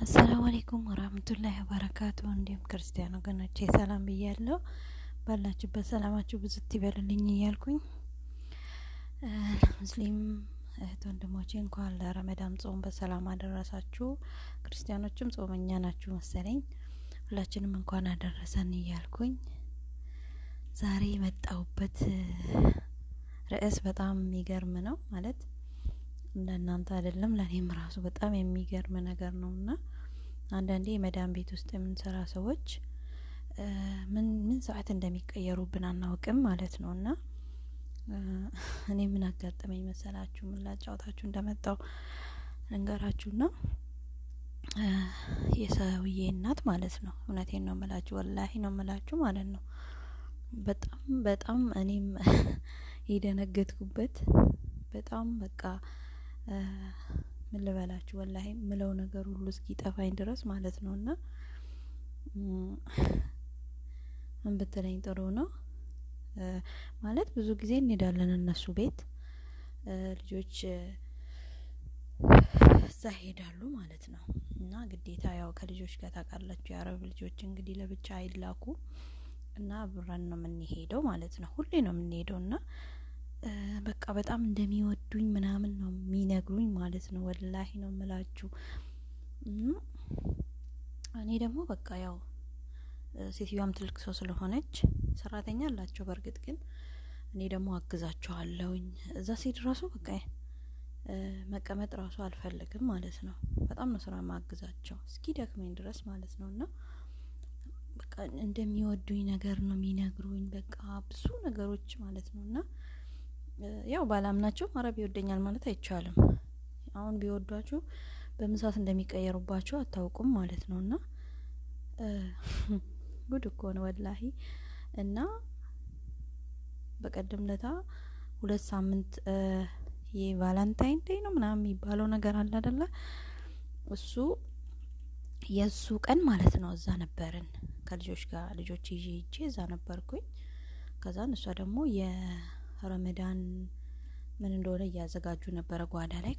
አሰላሙ አለይኩም ወራህመቱላሂ ወበረካቱ። እንዲሁም ክርስቲያን ወገኖቼ ሰላም ብያለሁ። ባላችሁበት ሰላማችሁ ብዙ ይበልልኝ እያልኩኝ ሙስሊም እህት ወንድሞቼ እንኳን ለረመዳን ጾም በሰላም አደረሳችሁ። ክርስቲያኖችም ጾመኛ ናችሁ መሰለኝ። ሁላችንም እንኳን አደረሰን እያልኩኝ ዛሬ የመጣሁበት ርዕስ በጣም የሚገርም ነው። ማለት እንደናንተ አይደለም፣ ለኔም ራሱ በጣም የሚገርም ነገር ነውና አንዳንዴ መዳን ቤት ውስጥ የምንሰራ ሰዎች ምን ሰዓት እንደሚቀየሩብን አናውቅም ማለት ነውና እኔ ምን አጋጠመኝ መሰላችሁ? ምን ላጫውታችሁ እንደመጣው ልንገራችሁና የሰውዬ እናት ማለት ነው። እውነቴን ነው የምላችሁ፣ ወላሂ ነው የምላችሁ ማለት ነው። በጣም እኔም የደነገጥኩበት በጣም በቃ ምን ልበላችሁ፣ ወላሂ ምለው ነገር ሁሉ እስኪ ጠፋኝ ድረስ ማለት ነውና ምን ብትለኝ ጥሩ ነው ማለት ብዙ ጊዜ እንሄዳለን እነሱ ቤት ልጆች እዛ ሄዳሉ ማለት ነው። እና ግዴታ ያው ከልጆች ጋር ታውቃላችሁ፣ የአረብ ልጆች እንግዲህ ለብቻ አይላኩ እና አብረን ነው የምንሄደው ማለት ነው። ሁሌ ነው የምንሄደውና በቃ በጣም እንደሚወዱኝ ምናምን ነው የሚነግሩኝ ማለት ነው። ወላሂ ነው የምላችሁ። እኔ ደግሞ በቃ ያው ሴትዮዋም ትልቅ ሰው ስለሆነች ሰራተኛ አላቸው። በእርግጥ ግን እኔ ደግሞ አግዛቸዋለሁኝ። እዛ ሲሄድ ራሱ በቃ መቀመጥ ራሱ አልፈልግም ማለት ነው። በጣም ነው ስራ ማግዛቸው እስኪ ደክመኝ ድረስ ማለት ነውና በቃ እንደሚወዱኝ ነገር ነው የሚነግሩኝ። በቃ ብዙ ነገሮች ማለት ነውና ያው ባላምናቸው አረብ ይወደኛል ማለት አይቻልም። አሁን ቢወዷችሁ በምሳት እንደሚቀየሩባችሁ አታውቁም ማለት ነውና ጉድ እኮ ነው ወላሂ። እና በቀደም ለታ 2 ሳምንት የቫለንታይን ዴይ ነው ምናምን የሚባለው ነገር አለ አይደለ? እሱ የሱ ቀን ማለት ነው። እዛ ነበርን ከልጆች ጋር ልጆች ይዤ እዛ ነበርኩኝ። ከዛ እሷ ደግሞ የረመዳን ምን እንደሆነ እያዘጋጁ ነበረ ጓዳ ላይ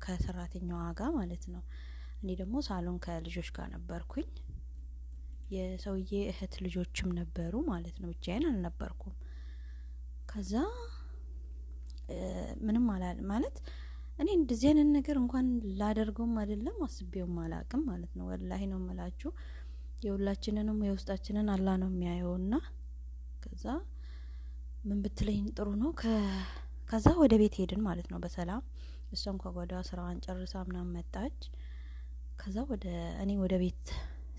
ከሰራተኛዋ ጋር ማለት ነው። እኔ ደግሞ ሳሎን ከልጆች ጋር ነበርኩኝ። የሰውዬ እህት ልጆችም ነበሩ ማለት ነው። ብቻዬን አልነበርኩም። ከዛ ምንም አላል ማለት እኔ እንደዚህ አይነት ነገር እንኳን ላደርገውም አይደለም አስቤውም አላቅም ማለት ነው። ወላሂ ነው የምላችሁ። የሁላችንንም የውስጣችንን አላህ ነው የሚያየውና ከዛ ምን ብትለኝ ጥሩ ነው ከዛ ወደ ቤት ሄድን ማለት ነው በሰላም። እሷም ከጓዳ ስራዋን ጨርሳ ምናምን መጣች። ከዛ እኔ ወደ ቤት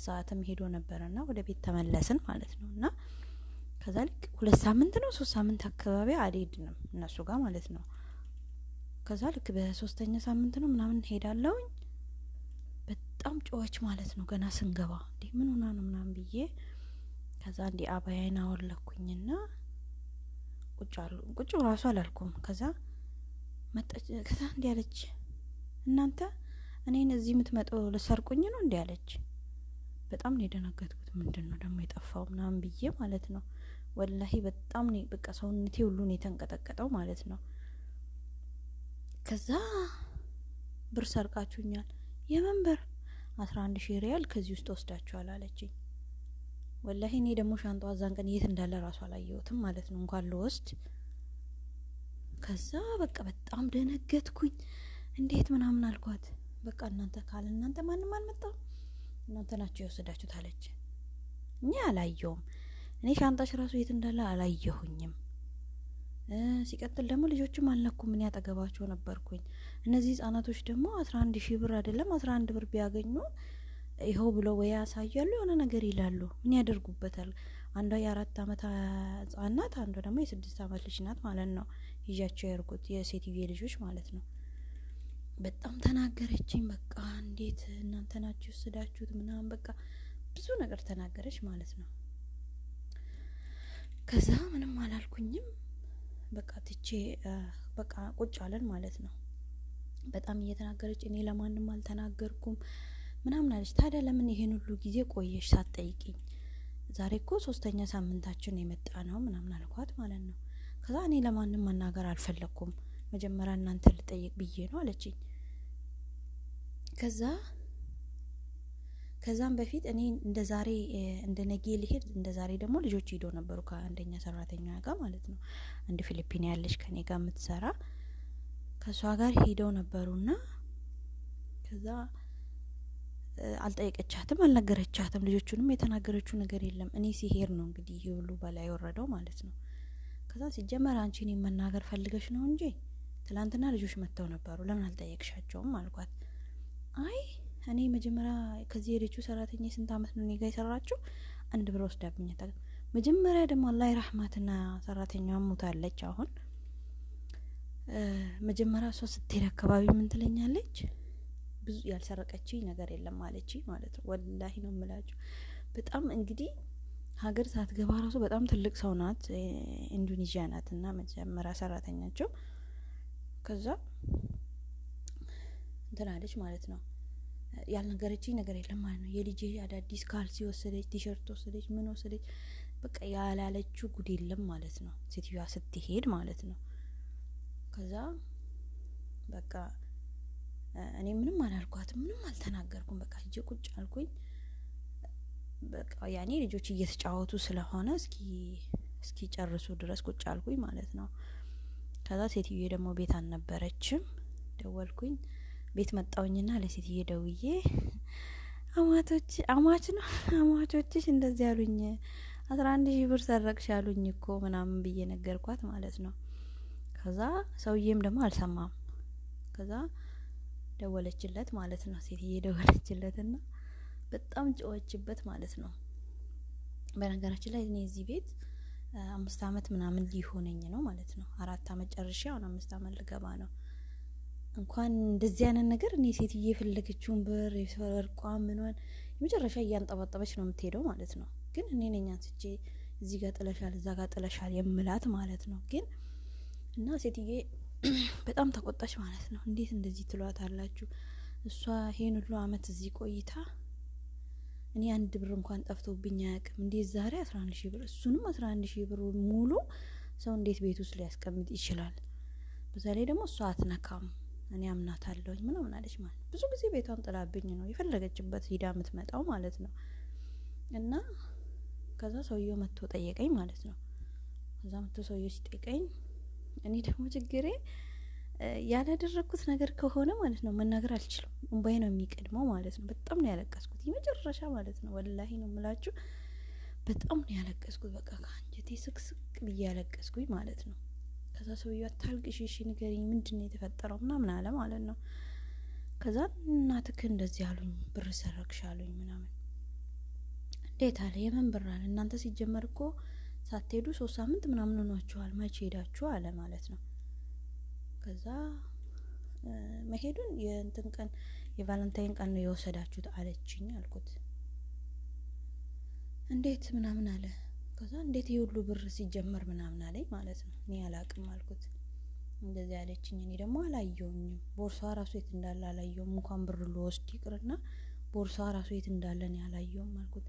ሰዓትም ሄዶ ነበርና ወደ ቤት ተመለስን ማለት ነውና ከዛ ልክ 2 ሳምንት ነው 3 ሳምንት አካባቢ አልሄድንም እነሱ ጋር ማለት ነው። ከዛ ልክ በ3ኛ ሳምንት ነው ምናምን ሄዳለሁኝ። በጣም ጮኸች ማለት ነው ገና ስንገባ። እንዴ ምን ሆና ነው ምናምን ብዬ ከዛ እንዴ አባያዬን አወለኩኝና ቁጭ ራሱ አላልኩም። ከዛ መጣች። ከዛ እንዴ አለች፣ እናንተ እኔን እዚህ የምትመጣው ለሰርቁኝ ነው እንዴ አለች። በጣም ነው የደነገጥኩት። ምንድነው ደግሞ የጠፋው ምናምን ብዬ ማለት ነው። ወላሂ በጣም ነው በቃ ሰውነቴ ሁሉ ነው የተንቀጠቀጠው ማለት ነው። ከዛ ብር ሰርቃችሁኛል። የምን ብር? 11,000 ሪያል ከዚህ ውስጥ ወስዳችኋል አለችኝ። ወላሂ እኔ ደግሞ ሻንጣው አዛን ቀን የት እንዳለ ራሱ አላየሁትም ማለት ነው እንኳን ልወስድ። ከዛ በቃ በጣም ደነገጥኩኝ። እንዴት ምናምን አልኳት። በቃ እናንተ ማንም አልመጣም፣ እናንተ ናችሁ የወሰዳችሁት አለች። እኛ አላየውም። እኔ ሻንጣሽ ራሱ የት እንዳለ አላየሁኝም። ሲቀጥል ደግሞ ልጆችም አልነኩም። ምን ያጠገባቸው ነበርኩኝ። እነዚህ ህጻናቶች ደግሞ 11,000 ብር አይደለም 11 ብር ቢያገኙ ይኸው ብሎ ወይ ያሳያሉ የሆነ ነገር ይላሉ። ምን ያደርጉበታል? አንዷ የ4 አመት ህጻን ናት፣ አንዷ ደግሞ የ6 አመት ልጅ ናት ማለት ነው። ይዣቸው ያርጉት የሴትዬ ልጆች ማለት ነው። በጣም ተናገረችኝ። በቃ እንዴት እናንተ ናችሁ ወስዳችሁት ምናምን በቃ ብዙ ነገር ተናገረች ማለት ነው። ከዛ ምንም አላልኩኝም። በቃ ትቼ በቃ ቁጭ አለን ማለት ነው። በጣም እየተናገረች እኔ ለማንም አልተናገርኩም ምናምን አለች። ታዲያ ለምን ይሄን ሁሉ ጊዜ ቆየሽ ሳትጠይቂኝ? ዛሬ እኮ 3ኛ ሳምንታችን የመጣ ነው ምናምን አልኳት ማለት ነው። ከዛ እኔ ለማንም መናገር አልፈለኩም፣ መጀመሪያ እናንተ ልጠይቅ ብዬ ነው አለችኝ። ከዛ ከዛም በፊት እኔ እንደ ዛሬ እንደ ነገ ልሄድ እንደ ዛሬ ደግሞ ልጆች ሄዶ ነበሩ ከአንደኛ ሰራተኛ ጋር ማለት ነው። አንድ ፊሊፒን ያለች ከኔ ጋር የምትሰራ ከሷ ጋር ሄደው ነበሩና ከዛ አልጠየቀቻትም አልነገረቻትም። ልጆቹንም የተናገረችው ነገር የለም። እኔ ሲሄድ ነው እንግዲህ ይሄ ሁሉ በላይ ወረደው ማለት ነው። ከዛ ሲጀመር አንቺ እኔን መናገር ፈልገሽ ነው እንጂ ትላንትና ልጆች መጥተው ነበሩ ለምን አልጠየቅሻቸውም አልኳት። አይ እኔ መጀመሪያ ከዚህ የሄደችው ሰራተኛ ስንት አመት ነው እኔ ጋር የሰራችው? 1 ብር ወስዳብኛታል። መጀመሪያ ደግሞ አላህ ይረህማትና ሰራተኛዋ ሞታለች። አሁን መጀመሪያ እሷ ስትሄድ አካባቢ ምን ትለኛለች? ብዙ ያልሰረቀችኝ ነገር የለም አለችኝ ማለት ነው። ወላሂ ነው የምላችሁ። በጣም እንግዲህ ሀገር ሳትገባ ራሱ በጣም ትልቅ ሰው ናት። ኢንዶኔዥያ ናትና መጀመሪያ ሰራተኛቸው ከዛ እንትን አለች ማለት ነው። ያልነገረችኝ ነገር የለም ማለት ነው። የልጄ አዳዲስ ካልሲ ወሰደች፣ ቲሸርት ወሰደች፣ ምን ወሰደች፣ በቃ ያላለችው ጉድ የለም ማለት ነው ሴትዮዋ ስትሄድ ማለት ነው። ከዛ በቃ እኔ ምንም አላልኳትም፣ ምንም አልተናገርኩም። በቃ ሂጄ ቁጭ አልኩኝ። በቃ ያኔ ልጆች እየተጫወቱ ስለሆነ እስኪ ጨርሱ ድረስ ቁጭ አልኩኝ ማለት ነው። ከዛ ሴትዮዬ ደግሞ ቤት አልነበረችም። ደወልኩኝ። ቤት መጣውኝና ለሴትዮዬ ደውዬ አማቾችሽ እንደዚህ ያሉኝ 11,000 ብር ሰረቅሽ ያሉኝ እኮ ምናምን ብዬ ነገርኳት ማለት ነው። ከዛ ሰውዬም ደግሞ አልሰማም። ከዛ ደወለችለት ማለት ነው። ሴትዮዬ ደወለችለትና በጣም ጮኸችበት ማለት ነው። በነገራችን ላይ እኔ እዚህ ቤት 5 አመት ምናምን ሊሆነኝ ነው ማለት ነው። 4 አመት ጨርሼ አሁን 5 አመት ልገባ ነው። እንኳን እንደዚህ አይነት ነገር እኔ ሴትዮዬ የፈለገችውን ብር የወርቋ ምንዋን የመጨረሻ እያንጠባጠበች ነው የምትሄደው ማለት ነው። ግን እኔ ነኝ አንስቼ እዚህ ጋር ጥለሻል እዛ ጋር ጥለሻል የምላት ማለት ነው። ግን እና ሴትዮዬ በጣም ተቆጣች ማለት ነው። እንዴት እንደዚህ ትሏታላችሁ? እሷ ይሄን ሁሉ አመት እዚህ ቆይታ እኔ 1 ብር እንኳን ጠፍቶብኝ አያውቅም። እንዴት ዛሬ 11,000 ብር እሱንም 11,000 ብር ሙሉ ሰው እንዴት ቤት ውስጥ ሊያስቀምጥ ይችላል? በዛ ላይ ደግሞ እሷ አትነካም፣ እኔ አምናታለሁኝ ምናምን አለች ማለት ነው። ብዙ ጊዜ ቤቷን ጥላብኝ ነው የፈለገችበት ሂዳ የምትመጣው ማለት ነው። እና ከዛ ሰውየው መጥቶ ጠየቀኝ ማለት ነው። ከዛ መጥቶ ሰውየው ሲጠይቀኝ እኔ ደግሞ ችግሬ ያላደረኩት ነገር ከሆነ ማለት ነው መናገር አልችልም። እንባዬ ነው የሚቀድመው ማለት ነው። በጣም ነው ያለቀስኩት የመጨረሻ ማለት ነው። ወላሂ ነው የምላችሁ በጣም ነው ያለቀስኩት። በቃ ከአንጀቴ ስቅስቅ ብዬ ያለቀስኩኝ ማለት ነው። ከዛ ሰውዬው አታልቅሽ እሺ ንገሪኝ ምንድነው የተፈጠረው ምናምን አለ ማለት ነው። ከዛ እናትክ እንደዚህ አሉኝ ብር ሰረቅሽ አሉኝ ምናምን። እንዴት አለ የምን ብር አለ? እናንተ ሲጀመር እኮ ሳትሄዱ 3 ሳምንት ምናምን ሆኗችኋል መቼ ሄዳችሁ አለ ማለት ነው። ከዛ መሄዱን የእንትን ቀን የቫለንታይን ቀን ነው የወሰዳችሁት አለችኝ አልኩት። እንዴት ምናምን አለ። ከዛ እንዴት ይሁሉ ብር ሲጀመር ምናምን አለኝ ማለት ነው። እኔ አላቅም አልኩት። እንደዚህ አለችኝ። እኔ ደግሞ አላየውኝም። ቦርሳዋ ራሱ የት እንዳለ አላየውም። እንኳን ብር ልወስድ ይቅርና ቦርሳዋ ራሱ የት እንዳለ ነው ያላየውም አልኩት።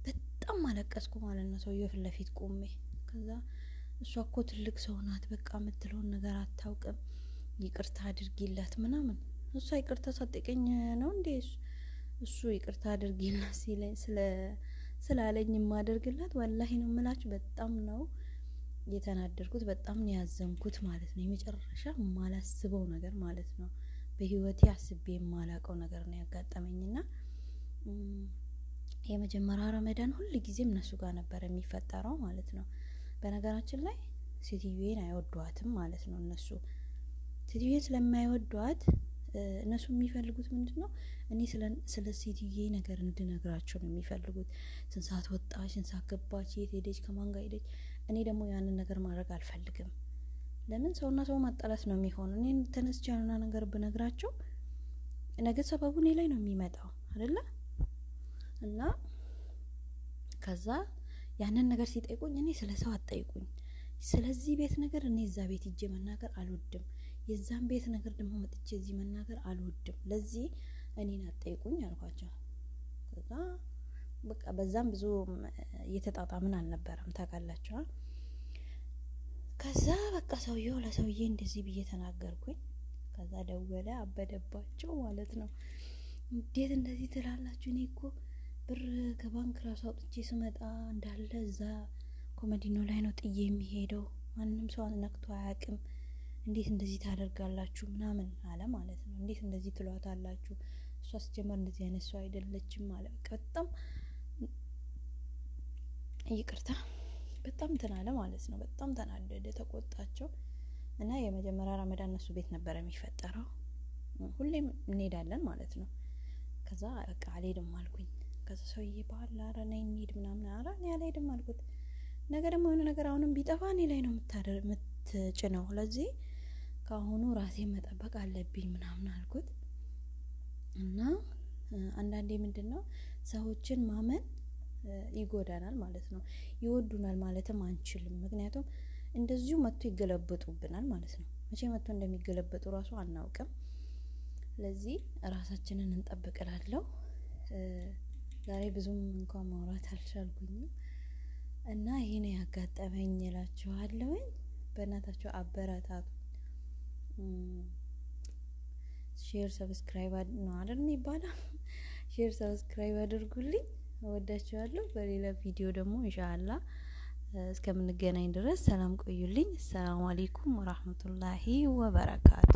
በጣም አለቀስኩ ማለት ነው ሰውዬው ፊት ለፊት ቆሜ። ከዛ እሷ እኮ ትልቅ ሰው ናት፣ በቃ የምትለውን ነገር አታውቅም፣ ይቅርታ አድርጊላት ምናምን። እሷ ይቅርታ ሳትጠይቀኝ ነው እንዴ እሱ ይቅርታ አድርጊላት ሲለኝ ስላለኝ ማደርግላት? ወላሂ ነው የምላችሁ በጣም ነው የተናደርኩት፣ በጣም ነው ያዘንኩት ማለት ነው። የመጨረሻ ማላስበው ነገር ማለት ነው። በህይወቴ አስቤ የማላቀው ነገር ነው ያጋጠመኝና የመጀመሪያ ረመዳን ሁሉ ጊዜም እነሱ ጋር ነበር የሚፈጠረው ማለት ነው። በነገራችን ላይ ሴትዮዬን አይወዷትም ማለት ነው። እነሱ ሴትዮዬን ስለማይወዷት እነሱ የሚፈልጉት ምንድነው? እኔ ስለ ሴትዮዬ ነገር እንድነግራቸው ነው የሚፈልጉት። ስንት ሰዓት ወጣች፣ ስንት ሰዓት ገባች፣ የት ሄደች፣ ከማን ጋር ሄደች። እኔ ደግሞ ያንን ነገር ማድረግ አልፈልግም። ለምን ሰውና ሰው ማጣላት ነው የሚሆነው። እኔ ተነስቼ ያለና ነገር ብነግራቸው ነገ ሰበቡ እኔ ላይ ነው የሚመጣው አይደለ? እና ከዛ ያንን ነገር ሲጠይቁኝ እኔ ስለ ሰው አትጠይቁኝ፣ ስለዚህ ቤት ነገር እኔ እዛ ቤት ሂጄ መናገር አልወድም፣ የዛን ቤት ነገር ደግሞ መጥቼ እዚህ መናገር አልወድም፣ ለዚህ እኔን አትጠይቁኝ አልኳቸው። ከዛ በቃ በዛም ብዙ እየተጣጣምን አልነበረም ታውቃላችሁ። ከዛ በቃ ሰውዬው ለሰውዬ እንደዚህ ብዬ ተናገርኩኝ። ከዛ ደወለ፣ አበደባቸው ማለት ነው። እንዴት እንደዚህ ትላላችሁ? እኔ እኮ ብር ከባንክ ራሱ አውጥቼ ስመጣ እንዳለ እዛ ኮመዲኖ ላይ ነው ጥዬ የሚሄደው። ማንንም ሰው ነክቶ አያውቅም። እንዴት እንደዚህ ታደርጋላችሁ ምናምን አለ ማለት ነው። እንዴት እንደዚህ ትሏታላችሁ? እሷ ሲጀመር እንደዚህ አይነት ሰው አይደለችም አለ። በጣም ይቅርታ በጣም ተናለ ማለት ነው። በጣም ተናደደ፣ ተቆጣቸው እና የመጀመሪያ ረመዳን እነሱ ቤት ነበር የሚፈጠረው። ሁሌም እንሄዳለን ማለት ነው። ከዛ በቃ አልሄድም አልኩኝ። ከዛ ሰውዬ በኋላ ኧረ ነይ እንሂድ ምናምን፣ ኧረ እኔ አልሄድም አልኩት። ነገ ደግሞ የሆነ ነገር አሁንም ቢጠፋ እኔ ላይ ነው የምትጭነው። ለዚህ ከአሁኑ ራሴን መጠበቅ አለብኝ ምናምን አልኩት። እና አንዳንዴ ምንድነው ሰዎችን ማመን ይጎዳናል ማለት ነው። ይወዱናል ማለትም አንችልም። ምክንያቱም እንደዚሁ መጥቶ ይገለበጡብናል ማለት ነው። መቼ መጥቶ እንደሚገለበጡ ራሱ አናውቅም። ስለዚህ ራሳችንን እንጠብቅላለሁ። ዛሬ ብዙም እንኳን ማውራት አልቻልኩኝም እና ይሄ ነው ያጋጠመኝ እላችኋለሁ። በእናታችሁ አበረታቱ። ሼር ሰብስክራይብ ነው አይደል የሚባለው? ሼር ሰብስክራይብ አድርጉልኝ። እወዳችኋለሁ። በሌላ ቪዲዮ ደግሞ ኢንሻአላህ እስከምንገናኝ ድረስ ሰላም ቆዩልኝ። ሰላም አለይኩም ወራህመቱላሂ ወበረካቱ።